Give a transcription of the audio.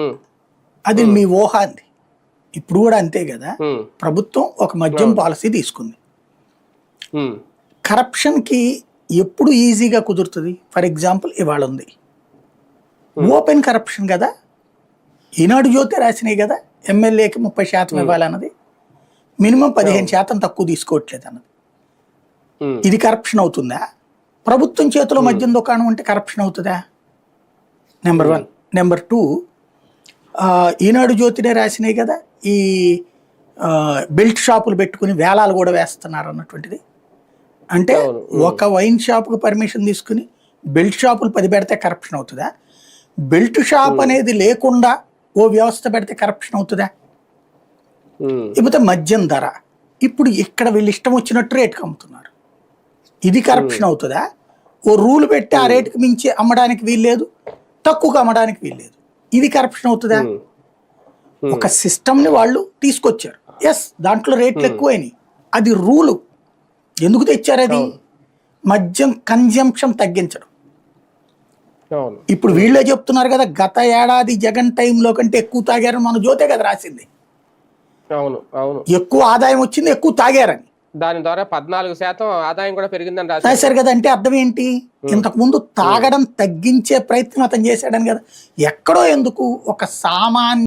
ఉమ్, అది ఉమ్, మీ ఊహ అంది. ఇప్పుడు కూడా అంతే కదా. ఉమ్, ప్రభుత్వం ఒక మద్యం అవును. పాలసీ తీసుకుంది. ఉమ్, కరప్షన్కి ఎప్పుడు ఈజీగా కుదురుతుంది? ఫర్ ఎగ్జాంపుల్ ఇవాళ ఉంది ఉమ్, ఓపెన్ కరప్షన్ కదా. ఈనాడు జ్యోతి రాసినాయి కదా ఎమ్మెల్యేకి 30% ఉమ్, ఇవ్వాలన్నది, మినిమం అవును. 15% తక్కువ తీసుకోవట్లేదు అన్నది. ఉమ్, ఇది కరప్షన్ అవుతుందా? ప్రభుత్వం చేతిలో ఉమ్, మద్యం దుకాణం ఉంటే కరప్షన్ అవుతుందా? నెంబర్ ఉమ్, వన్. నెంబర్ టూ, ఈనాడు జ్యోతినే రాసినాయి కదా ఈ బెల్ట్ షాపులు పెట్టుకుని వేలాలు కూడా వేస్తున్నారు అన్నటువంటిది. అంటే అవును. ఉమ్, ఒక వైన్ షాప్కి పర్మిషన్ తీసుకుని బెల్ట్ షాపులు 10 పెడితే కరప్షన్ అవుతుందా? బెల్ట్ షాప్ ఉమ్, అనేది లేకుండా ఓ వ్యవస్థ పెడితే కరప్షన్ అవుతుందా? ఉమ్, లేకపోతే మద్యం ధర ఇప్పుడు ఇక్కడ వీళ్ళు ఇష్టం వచ్చినట్టు రేటుకి అమ్ముతున్నారు, ఇది ఉమ్, కరప్షన్ అవుతుందా? ఓ రూల్ పెట్టి ఆ ఉమ్, రేటుకి మించి అమ్మడానికి వీల్లేదు, తక్కువగా అమ్మడానికి వీల్లేదు, ఇది కరప్షన్ అవుతుందా? ఉమ్, ఉమ్, ఒక సిస్టమ్ని వాళ్ళు తీసుకొచ్చారు. ఎస్, దాంట్లో రేట్లు ఉమ్, ఎక్కువైనాయి, అది రూలు. ఎందుకు తెచ్చారు అది? అవును. మద్యం కన్జంప్షన్ తగ్గించడం. అవును. ఇప్పుడు ఉమ్, వీళ్ళే చెప్తున్నారు కదా గత ఏడాది జగన్ టైంలో కంటే ఎక్కువ తాగారని, మన జ్యోతే కదా రాసింది. అవును. అవును. ఎక్కువ ఆదాయం వచ్చింది, ఎక్కువ తాగారని దాని ద్వారా 14% ఆదాయం కూడా పెరిగిందని రాశారు. రాశారు కదా. అంటే అర్థం ఏంటి? ఉమ్, ఇంతకుముందు ఉమ్. తాగడం తగ్గించే ప్రయత్నం అతను చేశాడని కదా. ఎక్కడో ఎందుకు ఒక సామాన్య